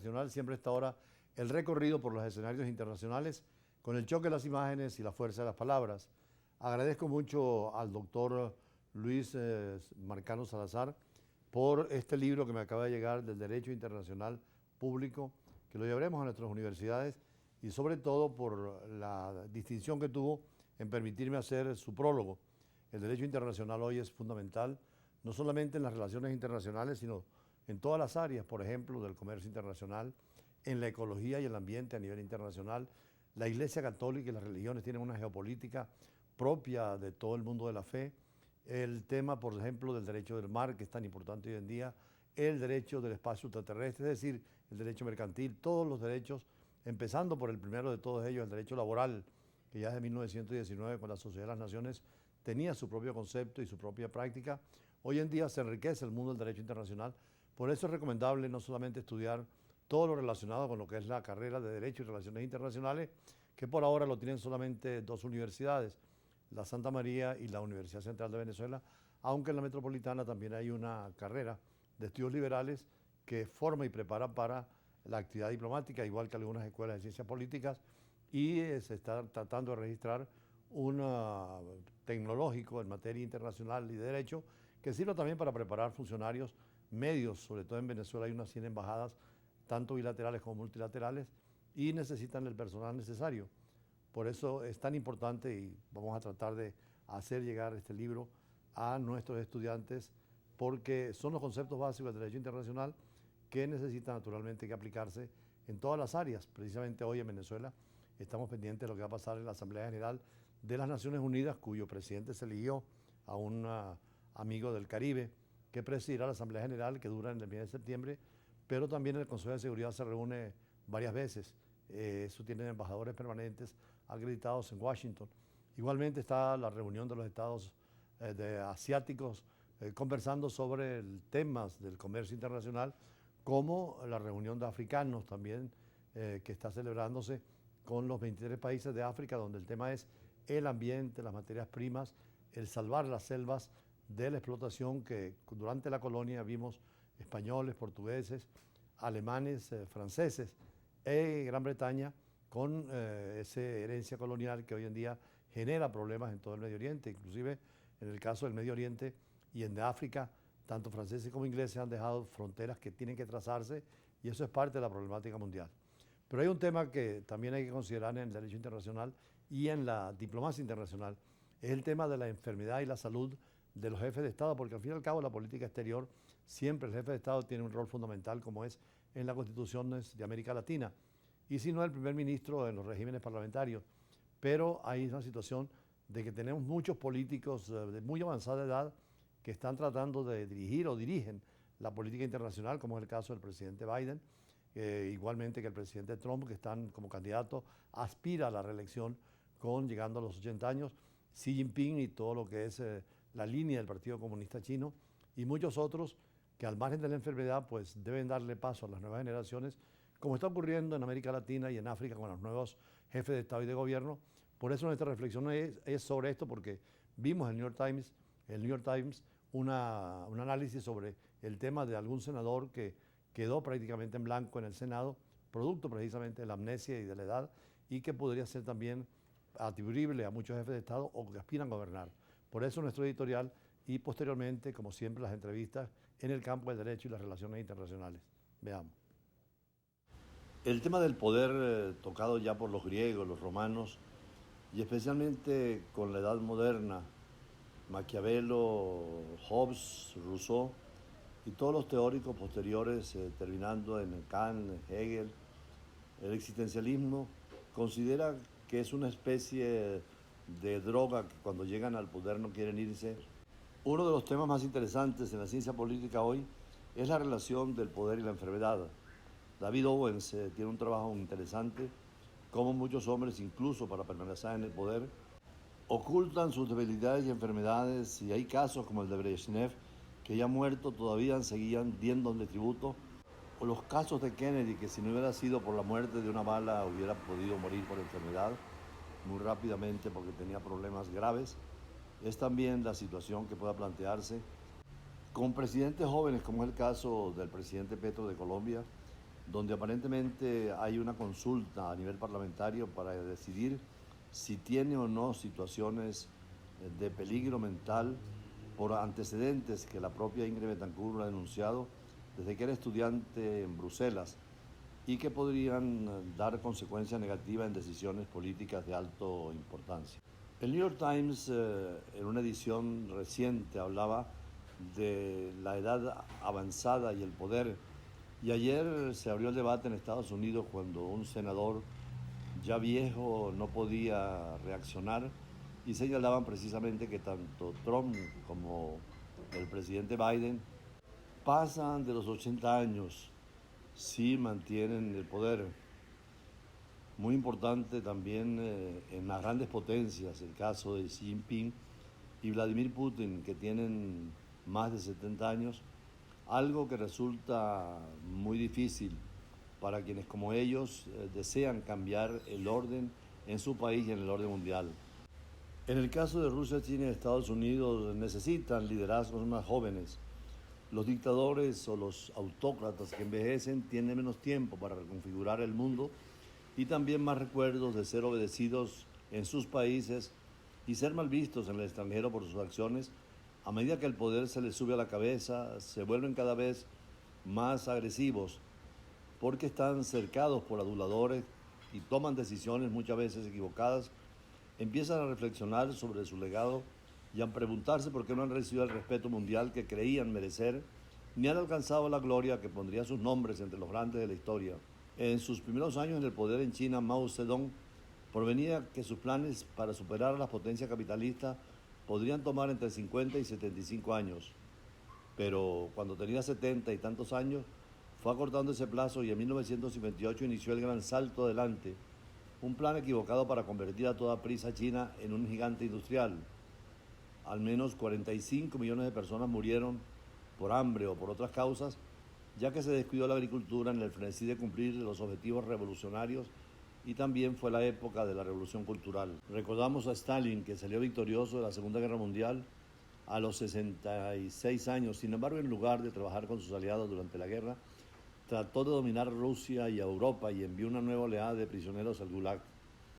Nacional siempre está ahora el recorrido por los escenarios internacionales con el choque de las imágenes y la fuerza de las palabras. Agradezco mucho al doctor Luis Marcano Salazar por este libro que me acaba de llegar del Derecho Internacional Público, que lo llevaremos a nuestras universidades y sobre todo por la distinción que tuvo en permitirme hacer su prólogo. El derecho internacional hoy es fundamental, no solamente en las relaciones internacionales, sino en todas las áreas, por ejemplo, del comercio internacional, en la ecología y el ambiente a nivel internacional. La Iglesia Católica y las religiones tienen una geopolítica propia de todo el mundo de la fe. El tema, por ejemplo, del derecho del mar, que es tan importante hoy en día, el derecho del espacio ultraterrestre, es decir, el derecho mercantil, todos los derechos, empezando por el primero de todos ellos, el derecho laboral, que ya desde 1919, cuando la Sociedad de las Naciones tenía su propio concepto y su propia práctica, hoy en día se enriquece el mundo del derecho internacional. Por eso es recomendable no solamente estudiar todo lo relacionado con lo que es la carrera de Derecho y Relaciones Internacionales, que por ahora lo tienen solamente dos universidades, la Santa María y la Universidad Central de Venezuela, aunque en la metropolitana también hay una carrera de estudios liberales que forma y prepara para la actividad diplomática, igual que algunas escuelas de ciencias políticas, y se está tratando de registrar un tecnológico en materia internacional y de derecho que sirva también para preparar funcionarios medios, sobre todo en Venezuela hay unas 100 embajadas, tanto bilaterales como multilaterales, y necesitan el personal necesario. Por eso es tan importante y vamos a tratar de hacer llegar este libro a nuestros estudiantes, porque son los conceptos básicos del derecho internacional que necesitan naturalmente que aplicarse en todas las áreas. Precisamente hoy en Venezuela estamos pendientes de lo que va a pasar en la Asamblea General de las Naciones Unidas, cuyo presidente se eligió a un amigo del Caribe, que presidirá la Asamblea General, que dura en el mes de septiembre, pero también el Consejo de Seguridad se reúne varias veces. Eso tienen embajadores permanentes acreditados en Washington. Igualmente está la reunión de los estados asiáticos conversando sobre temas del comercio internacional, como la reunión de africanos también, que está celebrándose con los 23 países de África, donde el tema es el ambiente, las materias primas, el salvar las selvas de la explotación que durante la colonia vimos españoles, portugueses, alemanes, franceses y Gran Bretaña con esa herencia colonial que hoy en día genera problemas en todo el Medio Oriente, inclusive en el caso del Medio Oriente y en África, tanto franceses como ingleses han dejado fronteras que tienen que trazarse y eso es parte de la problemática mundial. Pero hay un tema que también hay que considerar en el derecho internacional y en la diplomacia internacional, es el tema de la enfermedad y la salud de los jefes de Estado, porque al fin y al cabo la política exterior, siempre el jefe de Estado tiene un rol fundamental como es en las constituciones de América Latina, y si no el primer ministro en los regímenes parlamentarios. Pero hay una situación de que tenemos muchos políticos de muy avanzada edad que están tratando de dirigir o dirigen la política internacional, como es el caso del presidente Biden, igualmente que el presidente Trump, que están como candidato, aspira a la reelección llegando a los 80 años, Xi Jinping y todo lo que es la línea del Partido Comunista Chino, y muchos otros que al margen de la enfermedad pues deben darle paso a las nuevas generaciones, como está ocurriendo en América Latina y en África con los nuevos jefes de Estado y de Gobierno. Por eso nuestra reflexión es sobre esto, porque vimos en el New York Times un análisis sobre el tema de algún senador que quedó prácticamente en blanco en el Senado, producto precisamente de la amnesia y de la edad, y que podría ser también atribuible a muchos jefes de Estado o que aspiran a gobernar. Por eso nuestro editorial y posteriormente, como siempre, las entrevistas en el campo del derecho y las relaciones internacionales. Veamos. El tema del poder tocado ya por los griegos, los romanos, y especialmente con la Edad Moderna, Maquiavelo, Hobbes, Rousseau y todos los teóricos posteriores, terminando en Kant, Hegel, el existencialismo considera que es una especie de droga que cuando llegan al poder no quieren irse. Uno de los temas más interesantes en la ciencia política hoy es la relación del poder y la enfermedad. David Owens tiene un trabajo interesante, cómo muchos hombres, incluso para permanecer en el poder, ocultan sus debilidades y enfermedades, y hay casos como el de Brezhnev, que ya muerto todavía seguían diéndole tributo, o los casos de Kennedy, que si no hubiera sido por la muerte de una bala hubiera podido morir por enfermedad muy rápidamente porque tenía problemas graves. Es también la situación que pueda plantearse con presidentes jóvenes, como es el caso del presidente Petro de Colombia, donde aparentemente hay una consulta a nivel parlamentario para decidir si tiene o no situaciones de peligro mental por antecedentes que la propia Ingrid Betancourt ha denunciado desde que era estudiante en Bruselas y que podrían dar consecuencias negativas en decisiones políticas de alta importancia. El New York Times, en una edición reciente, hablaba de la edad avanzada y el poder. Y ayer se abrió el debate en Estados Unidos cuando un senador ya viejo no podía reaccionar y señalaban precisamente que tanto Trump como el presidente Biden pasan de los 80 años si mantienen el poder. Muy importante también en las grandes potencias, el caso de Xi Jinping y Vladimir Putin, que tienen más de 70 años, algo que resulta muy difícil para quienes como ellos desean cambiar el orden en su país y en el orden mundial. En el caso de Rusia, China y Estados Unidos necesitan liderazgos más jóvenes. Los dictadores o los autócratas que envejecen tienen menos tiempo para reconfigurar el mundo y también más recuerdos de ser obedecidos en sus países y ser mal vistos en el extranjero por sus acciones. A medida que el poder se les sube a la cabeza, se vuelven cada vez más agresivos porque están cercados por aduladores y toman decisiones muchas veces equivocadas. Empiezan a reflexionar sobre su legado y a preguntarse por qué no han recibido el respeto mundial que creían merecer, ni han alcanzado la gloria que pondría sus nombres entre los grandes de la historia. En sus primeros años en el poder en China, Mao Zedong provenía que sus planes para superar a las potencias capitalistas podrían tomar entre 50 y 75 años. Pero cuando tenía 70 y tantos años, fue acortando ese plazo y en 1958 inició el gran salto adelante, un plan equivocado para convertir a toda prisa a China en un gigante industrial. Al menos 45 millones de personas murieron por hambre o por otras causas, ya que se descuidó la agricultura en el frenesí de cumplir los objetivos revolucionarios y también fue la época de la revolución cultural. Recordamos a Stalin, que salió victorioso de la Segunda Guerra Mundial a los 66 años. Sin embargo, en lugar de trabajar con sus aliados durante la guerra, trató de dominar Rusia y Europa y envió una nueva oleada de prisioneros al Gulag.